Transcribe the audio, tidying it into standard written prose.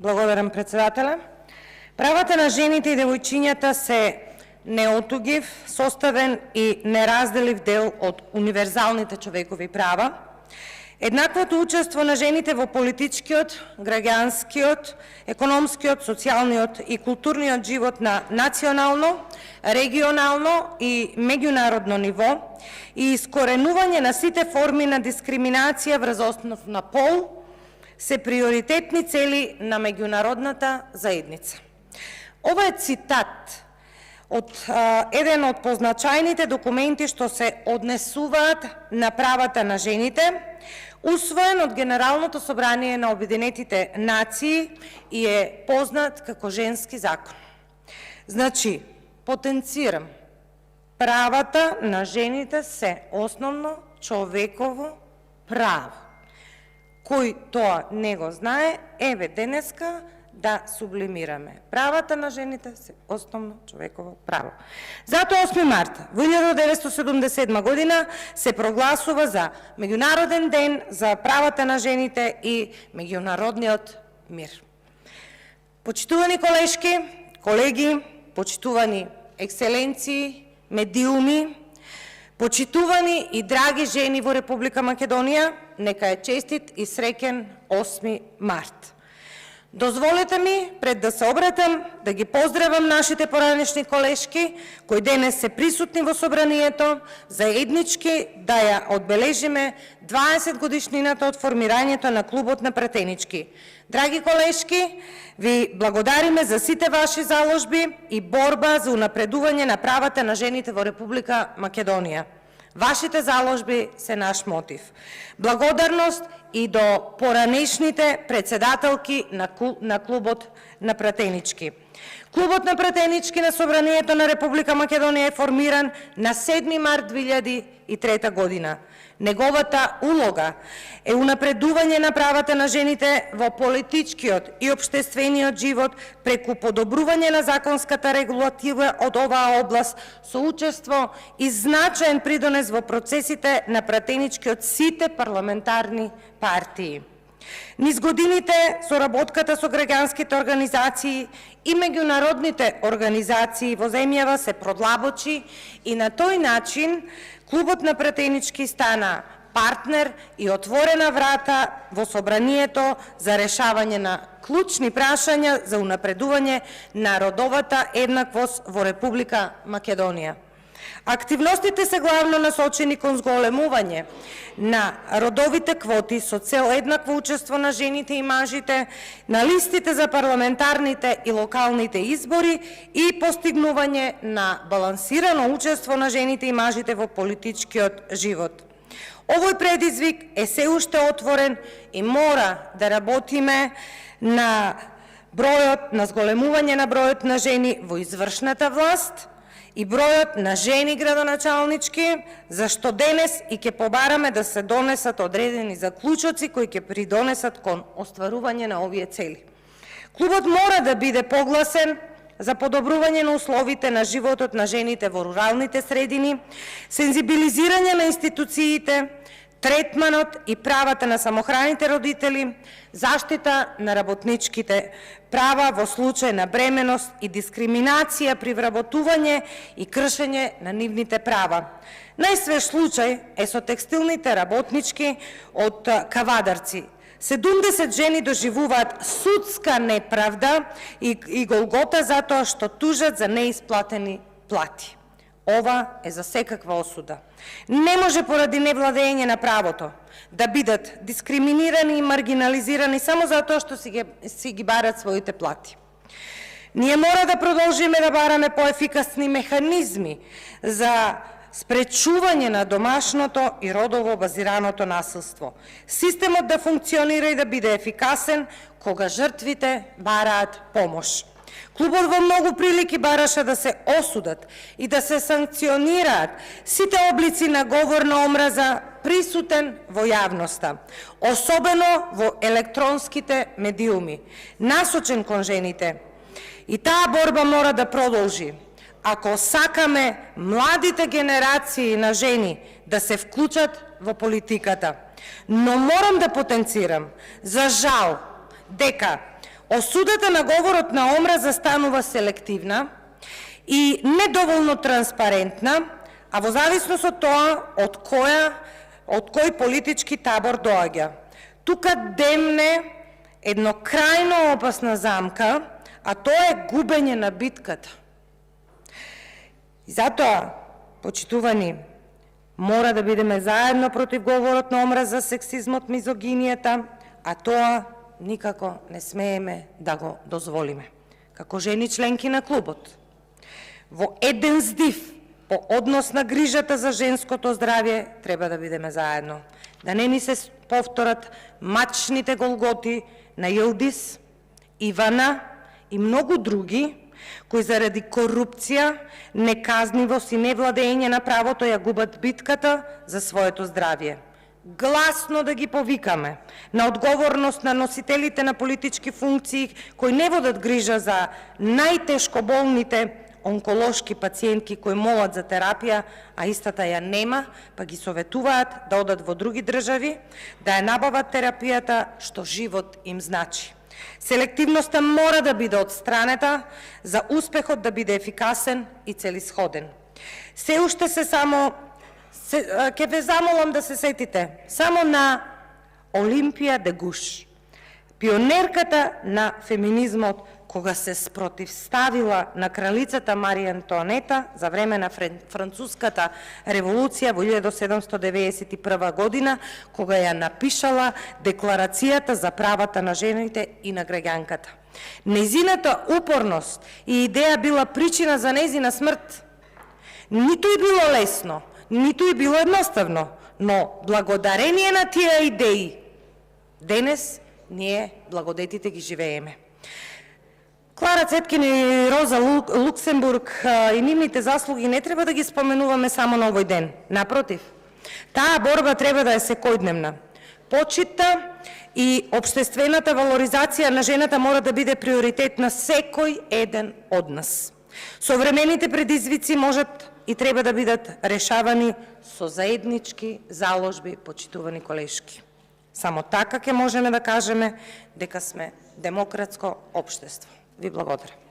Благодарам, председателе. Правата на жените и девојчињата се неотугив, составен и неразделив дел од универзалните човекови права. Еднаквото учество на жените во политичкиот, граѓанскиот, економскиот, социјалниот и културниот живот на национално, регионално и меѓународно ниво и искоренување на сите форми на дискриминација врз основ на пол се приоритетни цели на меѓународната заедница. Ова е цитат од еден од позначајните документи што се однесуваат на правата на жените, усвоен од Генералното собрание на Обединетите нации и е познат како женски закон. Значи, потенцирам, правата на жените се основно човеково право. Кој тоа не го знае, еве денеска да сублимираме. Правата на жените се основно човеково право. Затоа 8 марта во 1977 година се прогласува за Меѓународен ден за правата на жените и меѓународниот мир. Почитувани колешки, колеги, почитувани екселенции, медиуми, почитувани и драги жени во Република Македонија, нека е честит и среќен 8 март. Дозволете ми, пред да се обратам, да ги поздравам нашите поранешни колешки, кои денес се присутни во собранието, заеднички да ја одбележиме 20 годишнината од формирањето на Клубот на пратенички. Драги колешки, ви благодариме за сите ваши заложби и борба за унапредување на правата на жените во Република Македонија. Вашите заложби се наш мотив. Благодарност и до поранешните председателки на Клубот на пратенички. Клубот на пратенички на Собранието на Република Македонија е формиран на 7 март 2003 година. Неговата улога е унапредување на правата на жените во политичкиот и општествениот живот преку подобрување на законската регулатива од оваа област со учество и значаен придонес во процесите на пратенички од сите парламентарни партии. Низ годините соработката со граѓанските организации и меѓународните организации во земјава се продлабочи и на тој начин Клубот на пратенички стана партнер и отворена врата во собранието за решавање на клучни прашања за унапредување на родовата еднаквост во Република Македонија. Активностите се главно насочени кон зголемување на родовите квоти со цел еднакво учество на жените и мажите на листите за парламентарните и локалните избори и постигнување на балансирано учество на жените и мажите во политичкиот живот. Овој предизвик е се уште отворен и мора да работиме на зголемување на бројот на жени во извршната власт и бројот на жени градоначалнички, зашто денес и ќе побараме да се донесат одредени заклучоци кои ќе придонесат кон остварување на овие цели. Клубот мора да биде погласен за подобрување на условите на животот на жените во руралните средини, сензибилизирање на институциите, третманот и правата на самохраните родители, заштита на работничките права во случај на бременост и дискриминација при вработување и кршење на нивните права. Најсвеж случај е со текстилните работнички од Кавадарци. 70 жени доживуваат судска неправда и голгота затоа што тужат за неисплатени плати. Ова е за секаква осуда. Не може поради невладење на правото да бидат дискриминирани и маргинализирани само затоа што си ги барат своите плати. Ние мора да продолжиме да бараме поефикасни механизми за спречување на домашното и родово базираното насилство. Системот да функционира и да биде ефикасен кога жртвите бараат помош. Клубот во многу прилики бараше да се осудат и да се санкционираат сите облици на говор на омраза присутен во јавноста, особено во електронските медиуми, насочен кон жените. И таа борба мора да продолжи. Ако сакаме младите генерации на жени да се вклучат во политиката. Но морам да потенцирам, за жал, дека осудата на говорот на омраза станува селективна и недоволно транспарентна, а во зависност од тоа од кој политички табор доаѓа. Тука демне едно крајно опасна замка, а тоа е губење на битката. И затоа, почитувани, мора да бидеме заедно против говорот на омраза, сексизмот, мизогинијата, а тоа никако не смееме да го дозволиме. Како жени членки на клубот, во еден здив по однос на грижата за женското здравје треба да бидеме заедно. Да не ни се повторат мачните голготи на Јилдис, Ивана и многу други, кои заради корупција, неказнивост и невладење на правото ја губат битката за своето здравје. Гласно да ги повикаме на одговорност на носителите на политички функции кои не водат грижа за најтешко болните онколошки пациентки кои молат за терапија, а истата ја нема, па ги советуваат да одат во други држави, да ја набават терапијата што живот им значи. Селективноста мора да биде отстранета за успехот да биде ефикасен и целисходен. Се уште ќе ве замолам да се сетите само на Олимпија де Гуш, пионерката на феминизмот, кога се спротивставила на кралицата Марија Антоанета за време на француската револуција во 1791 година, кога ја напишала Декларацијата за правата на жените и на граѓанката. Незината упорност и идеја била причина за незина смрт. Ниту и било лесно, ниту и било едноставно, но благодарение на тие идеи, денес ние благодетите ги живееме. Клара Цеткин и Роза Луксембург и нивните заслуги не треба да ги споменуваме само на овој ден. Напротив, таа борба треба да е секојдневна. Почитта и општествената валоризација на жената мора да биде приоритет на секој еден од нас. Современите предизвици можат и треба да бидат решавани со заеднички заложби, почитувани колешки. Само така ќе можеме да кажеме дека сме демократско општество. Ви благодарам.